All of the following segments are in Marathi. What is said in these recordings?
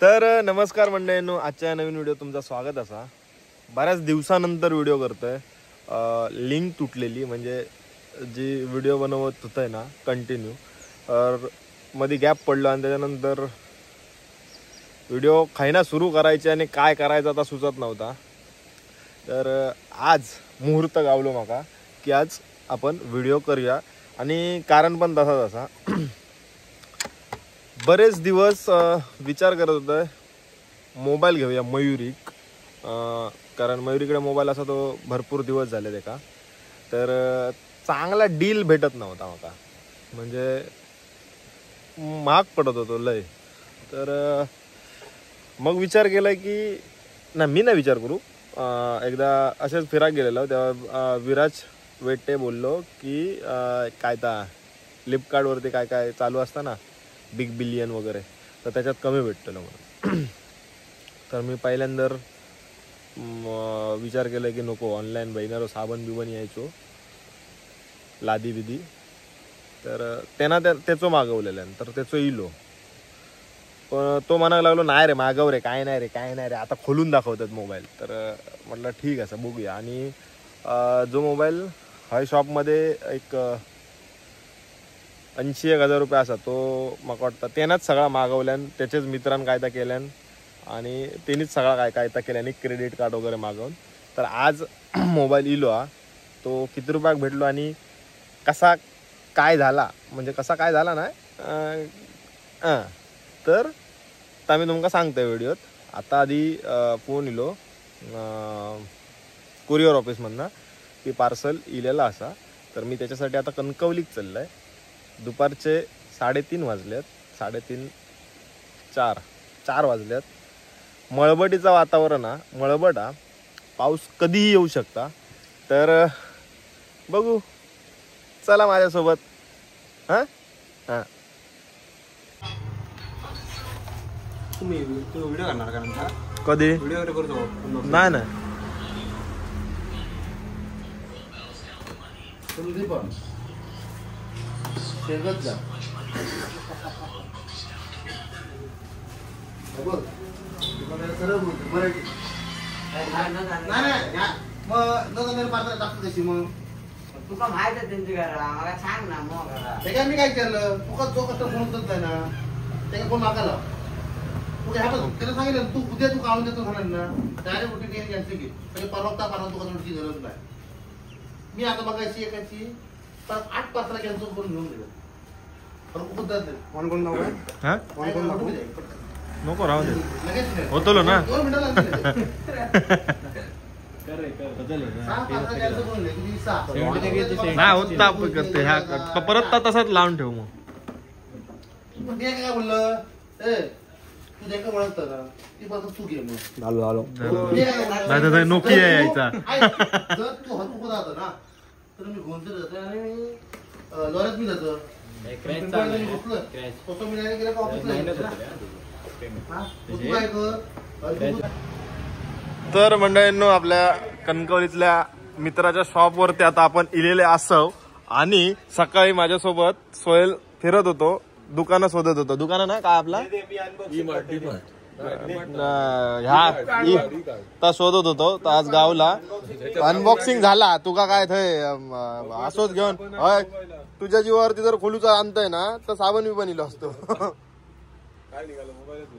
तर नमस्कार मंडळींनो, आजच्या नवीन व्हिडिओ तुमचं स्वागत असा. बऱ्याच दिवसानंतर व्हिडिओ करतोय. लिंक तुटलेली, म्हणजे जी व्हिडिओ बनवत होतंय ना कंटिन्यू, तर मध्ये गॅप पडलो आणि त्याच्यानंतर व्हिडिओ खायना सुरू करायचे आणि काय करायचं आता सुचत नव्हता. तर आज मुहूर्त गावलो माका की आज आपण व्हिडिओ करूया. आणि कारण पण तसा बरेच दिवस विचार करत होतो मोबाईल घेऊया मयुरिक, कारण मयुरीकडे मोबाईल असा तो भरपूर दिवस झाले ते का, तर चांगला डील भेटत नव्हता माका, म्हणजे महाग पडत होतो लय. तर मग विचार केला की मी नाही विचार करू, एकदा असेच फिराक गेलेलो तेव्हा विराज वेटे बोललो की काय ता फ्लिपकार्टवरती काय काय चालू असतं ना, बिग बिलियन वगैरे, तर त्याच्यात कमी भेटतो म्हणून. तर मी पहिल्यांदा विचार केला की नको, ऑनलाईन बहिणारो साबण बिबन यायचो लादी बिदी, तर त्यांना त्याचं मागवलेलं आहे. तर त्याचं इलो, पण तो म्हणायला लागलो नाही रे मागव रे, काय नाही रे आता खोलून दाखवतात मोबाईल. तर म्हटलं ठीक आहे बघूया. आणि जो मोबाईल हाय शॉपमध्ये एक 80,000 रुपये असा, तो मला वाटतं त्यानंच सगळा मागवल्यान, त्याचेच मित्रांनी कायदा केल्यान आणि त्यांनीच सगळा कायदा केल्याने क्रेडिट कार्ड वगैरे मागवून. तर आज मोबाईल इलो हा, तो किती रुपयाक भेटलो आणि कसा काय झाला ना, तर मी तुमका सांगतोय व्हिडिओत. आता आधी फोन इलो कुरिअर ऑफिसमधनं की पार्सल इलेला असा. तर मी त्याच्यासाठी आता कणकवलीत चाललो आहे. दुपारचे 3:30 वाजल्यात, 4 वाजल्यात. मळबटीचं वातावरण हा, मळबट हा, पाऊस कधीही येऊ शकता. तर बघू, चला माझ्यासोबत. हां हां तुम्ही व्हिडिओ करणार का नंतर? कधी व्हिडिओ करतो नाही ना, शेगत जा बोल, सरळ बोलतो मराठी. नाही मग पात्र टाकतो तशी. मग तुका माहित आहे त्यांची घरा, मला सांग ना. मग ते काय मी काय केलं, तुका जो कष्ट फोनच नाही ना, ते काय फोन मागायला तू काय त्याला सांगितलं तू उद्या तू काढून देतो म्हणाल ना, डायरेक्ट उठी काही घ्यायची की परवा तुका थोडीची गरज नाही. मी आता बघायची एकाची 8 पात्रा कॅन्सल करून घेऊन गेलो. कोण कोण नाव काय? हां कोण कोण नाव? नको राहू दे, लगेच होतो ना. 2 मिनिटं लागले. 6 पात्रा कॅन्सल करून गेले किती 6 नाही होत ना, करते ह्या परत तसाच लावून ठेव. मग ते काय बोललं, ए तू देखा ओळखता ना, ती पात्र तू घे. मग आलो नाही तर नोकिया यायचा. जर तू हरकू जातो ना, तर मी घोंचर जातो आणि लॉरेत मी जातो. तर मंडळींनो, आपल्या कणकवलीतल्या मित्राच्या शॉपवरती आता आपण इलेले असव. आणि सकाळी माझ्यासोबत सोहेल फिरत होतो, दुकानं शोधत होतो. दुकानं ना काय आपला ह्या शोधत होतो. तर आज गावला अनबॉक्सिंग झाला. तुका काय थंय असोच घेऊन तुझ्या जीवावरती जर खोलूचा आणतोय ना, तर साबण बी बनलो असतो.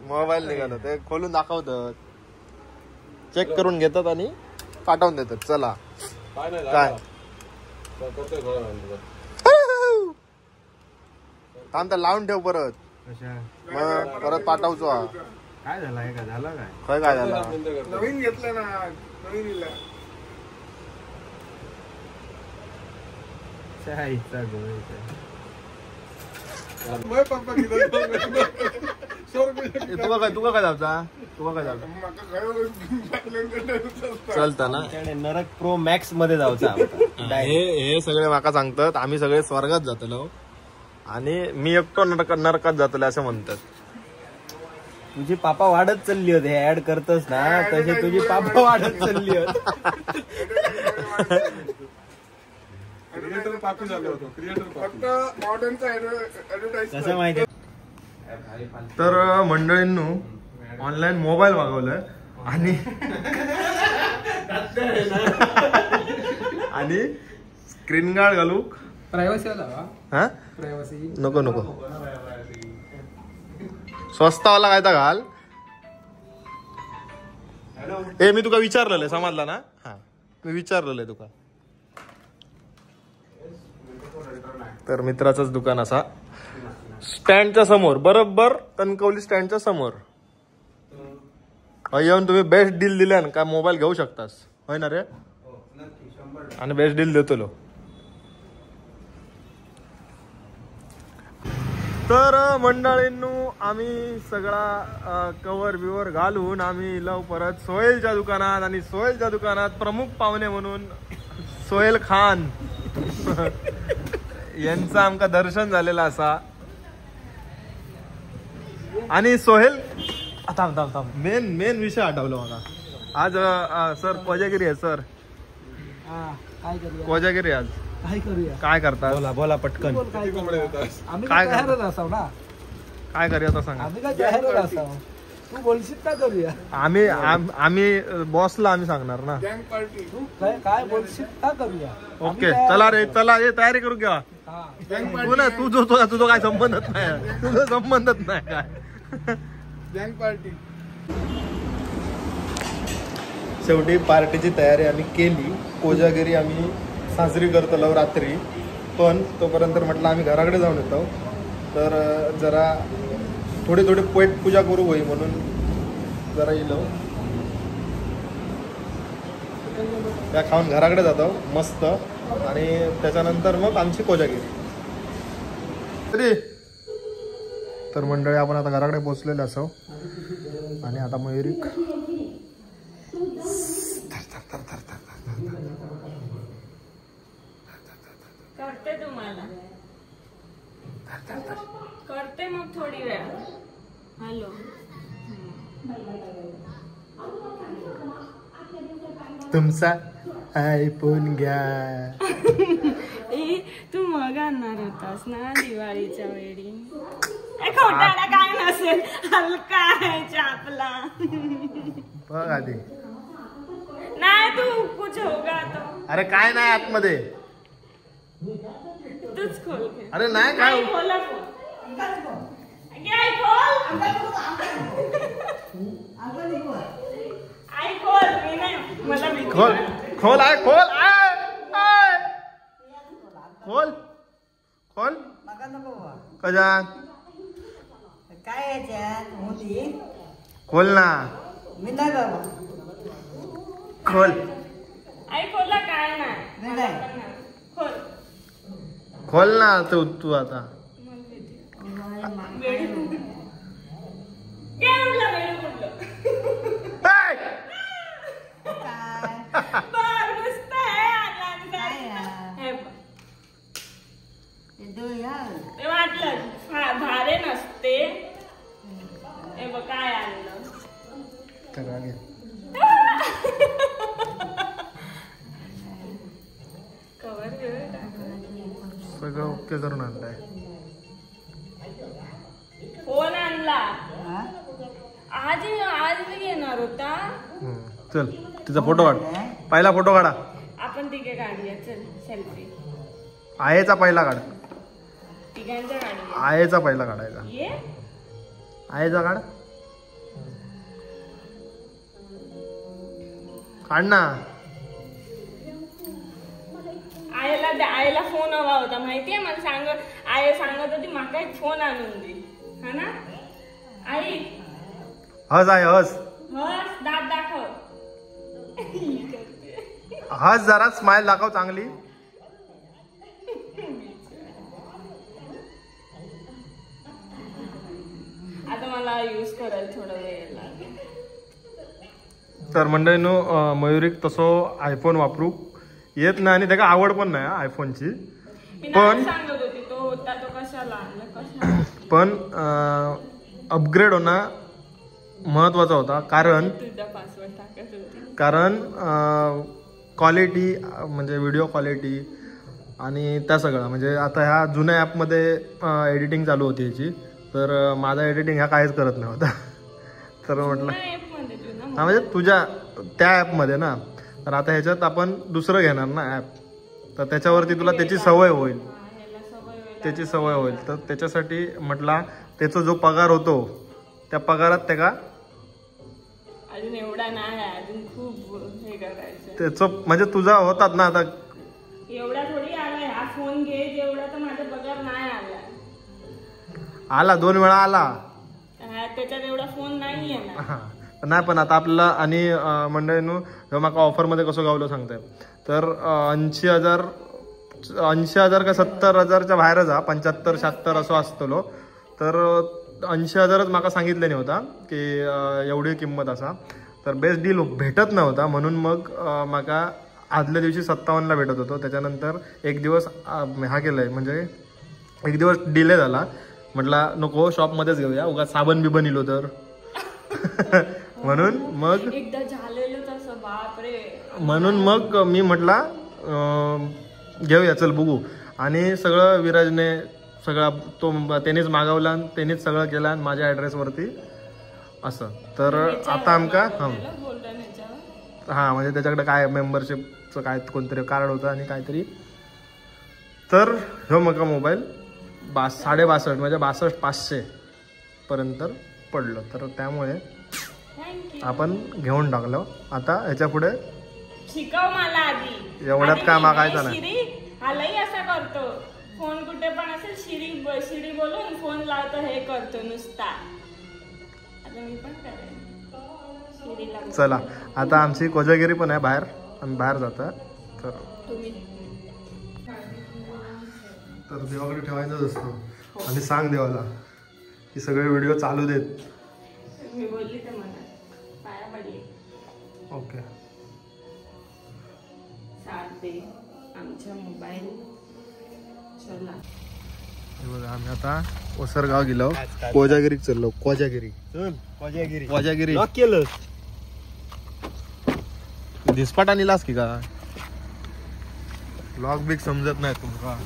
मोबाईल निघालो, ते खोलून दाखवतात, चेक करून घेतात आणि पाठवून देतात. चला काय थांब, तर लावून ठेव परत, मग परत पाठवचो. काय झालं का? झालं काय काय झालं? नवीन घेतलं ना, नवीन तुका काय जायचा, चलता ना नरक प्रो मॅक्स मध्ये जायचा. हे सगळे माका सांगतात आम्ही सगळे स्वर्गात जातलो आणि मी एकटो नरकात जातलो असं म्हणतात. तुझी पापा वाढत चालली होती, ऍड करतस ना तशी तुझी पापा वाढत चालली होती. क्रिएटर पापी झालो होतो. क्रिएटर फक्त मॉडर्नचा ऍडव्हर्टाइज कसं माहिती. तर मंडळींनो, ऑनलाईन मोबाईल मागवलाय आणि आणि स्क्रीन गार्ड घालू. प्रायव्हसी आला हा प्रायव्हसी नको नको स्वस्तावाला काय तर घाल. ए मी तुका विचारलेलं आहे समजला ना. हा मी विचारलेलं आहे तुका. तर मित्राचंच दुकान असा स्टँडच्या समोर बरोबर कणकवली स्टँडच्या समोर. येऊन तुम्ही बेस्ट डील दिल्या का मोबाईल घेऊ शकतास होय ना रे. आणि बेस्ट डील देतो लो. तर मंडळींनो आम्ही सगळा कवर बिवर घालून आम्ही लव परत सोहेलच्या दुकानात. आणि सोहेलच्या दुकानात प्रमुख पाहुणे म्हणून सोहेल खान यांचं आमका दर्शन झालेलं असा. आणि सोहेल थांब मेन विषय आठवला मला आज. सर कोजागिरी आहे सर. काय करूया कोजागिरी आज काय करूया काय करता. बोला पटकन. काय आम्ही काय काय जाहीरच असाव ना. काय करूया आता सांगा. आम्ही काय जाहीरच असाव. तू बोलशील का करूया. आम्ही बॉसला आम्ही सांगणार ना. तू काय बोलशील का करूया. ओके चला रे चला हे तयारी करू घ्या. हा तू ना तुझं काय संबंधच नाही. तुझं संबंधच नाही काय. शेवटी पार्टीची तयारी आम्ही केली. कोजागिरी आम्ही साजरी करतो रात्री. पण तोपर्यंत म्हटलं आम्ही घराकडे जाऊन येतो. तर जरा थोडी पेट पूजा करू होई म्हणून जरा येलो. त्या खाऊन घराकडे जातो मस्त. आणि त्याच्यानंतर मग आमची कोजागिरी. तर मंडळी आपण आता घराकडे पोहोचलेलो असो. आणि आता मयुरिक करते तुम्हाला करते मग थोडी वेळ. हॅलो तुमचा आयफोन घ्या. तू मग आणणार होतास ना दिवाळीच्या वेळी. खोटाडा काय नसेल हलका आहे चापला. बघ आधी नाही तू कुछ होगा तो. अरे काय नाही आतमध्ये. तूच खोल घे. अरे नाही काय खोला खोल. आई खोल आई खोल. मी नाही मला भीती खोल वाटते. खोल आहे खोल आहे खोल खोल कजा काय याच्यात मोदी खोल ना मी नाही बाबा खोल आई खोला काय नाही. मी नाही खोल खोल ना तू आता. वेळ काय म्हटलं वेळ म्हटलं. ए! काय बार मस्त आहे आनंद काय आहे. या? हे बघ. ते दो या ते वाटलं भारे नसते. हे बघ काय आणलं. तर आगे. कवर वेळ सगळं ओके करून आणलंय. फोन आणला. हा? आज मी घेणार होता. चल तिचा फोटो काढ. पहिला फोटो काढा. आपण तिघे काढूया चल सेल्फी. आयेचा पहिला काढ. तिघांचा काढूया. आयेचा पहिला काढायचा. ये आयेचा काढ. काढ ना. आईला फोन हवा होता माहितीये. मला आई सांगत होती माका एक फोन आणून दे. हा ना आई. हस आहे हस. हस दात दाखव. हस जरा स्माइल दाखव चांगली. आता मला यूज करायला थोडा वेळ लागेल. तर मंडळींनो मयुरिक तसो आयफोन वापरू येत नाही आणि त्याला आवड पण नाही आयफोनची. मी पण नाही सांगत होती तो होता तो कशाला आणला कशाला. पण अपग्रेड होणं महत्वाचा होता. कारण तुझा पासवर्ड टाकत होती. कारण क्वालिटी म्हणजे व्हिडिओ क्वालिटी आणि त्या सगळं म्हणजे आता ह्या जुन्या ॲपमध्ये एडिटिंग चालू होती याची. तर माझा एडिटिंग ह्या काहीच करत नव्हता. तर म्हटलं जुन्या app मध्ये जुना हा म्हणजे तुझ्या त्या ॲपमध्ये ना, तर आता ह्याच्यात आपण दुसरं घेणार ना ॲप, तर त्याच्यावरती तुला त्याची सवय होईल, ह्याला सवय होईल. त्याची सवय होईल. तर त्याच्यासाठी म्हटला त्याचा जो पगार होतो त्या पगारात त्याला अजून एवढा नाही आहे, अजून खूप हे करायचं. त्याचं म्हणजे तुझा होतात ना आता, एवढा थोडी आलाय हा फोन घे जेवढा, तर माझा पगार नाही आलाय. आला 2 वेळा आला. त्याच्यात एवढा फोन नाहीये ना. हा नाही पण आता आपल्याला आणि मंडळींनो जेव्हा माका ऑफरमध्ये कसं गावलं सांगताय, तर 80,000 का 70,000च्या बाहेरच हा, 75-76 असं असतलो. तर 80,000च माका सांगितले नाही होता की एवढी किंमत असा, तर बेस्ट डील भेटत नव्हता. म्हणून मग माका आदल्या दिवशी 57ला भेटत होतो. त्याच्यानंतर एक दिवस हा केलाय, म्हणजे एक दिवस डिले झाला. म्हटला नको शॉपमध्येच घेऊया, उगा साबण बिबन इलो तर म्हणून मग एकदा झालेलं तसं बापरे. म्हणून मग मी म्हटला घेऊया चल बघू. आणि सगळं विराजने सगळा तो त्यानेच मागवला, त्यानेच सगळं केलं आणि माझ्या ॲड्रेसवरती असं. तर आता आमका हां म्हणजे त्याच्याकडे काय मेंबरशिपचं काय कोणतरी कार्ड होतं आणि काहीतरी. तर ह्यो मग मोबाईल 62.5 म्हणजे 62,500 पर्यंत पडलं. तर त्यामुळे आपण घेऊन टाकलो. आता ह्याच्या पुढे शिकव मला आधी. एवढ्यात काय मागायचं नाही. शिरी हालही असा करतो, फोन कुठे पण असेल शिरी बोलून फोन लावतो, हे करतो नुसता. आता मी पण करेन शिरीला. चला आता आमची कोजागिरी पण आहे बाहेर, आम्ही बाहेर जातो. तर तुम्ही देवाकडे ठेवायचंच असतो आणि सांग देवाला की सगळे व्हिडिओ चालू देत. मी बोलली तर मला पाया पडली. ओके साथ दे आमचा मोबाईल. चला हे बघा आम्ही आता ओसरगाव गेलो, कोजागिरीत चाललो. कोजागिरी लॉक केलं. दिसपाट आणलास की का? लॉक बिग समजत नाही तुमका.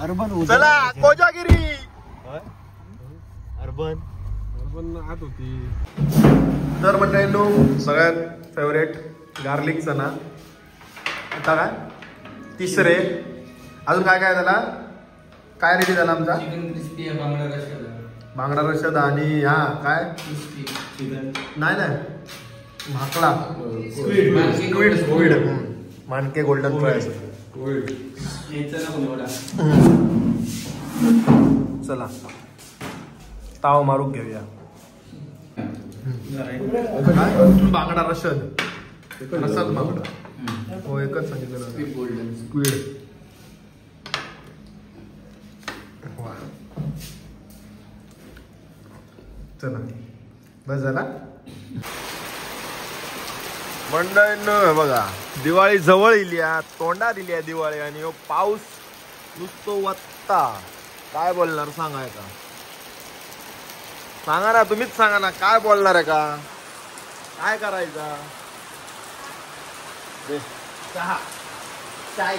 अर्बन चला कोजागिरी. अर्बन आत होती. तर मंडळींनो सगळ्यात फेवरेट गार्लिक चना. आता काय 3रे अजून काय काय त्याला काय रेडी झाला आमचा बांगडा रशद आणि हा काय नाही भाकला स्क्विड मानके गोल्डन फ्राय. चला ताव मारून घेऊया. बांगडा रशद बांगडा हो एकच सांगितलेलं स्क्विड. चला बस झाला. मंडळींनो बघा दिवाळी जवळ इली, तोंडात इली दिवाळी आणि पाऊस नुसतो वत्ता. काय बोलणार सांगा का? सांगा ना, तुम्हीच सांगा ना काय बोलणार आहे का? काय करायचा? चहा चाय.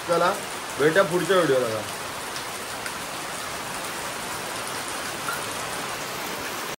चला भेटा पुढच्या व्हिडिओला.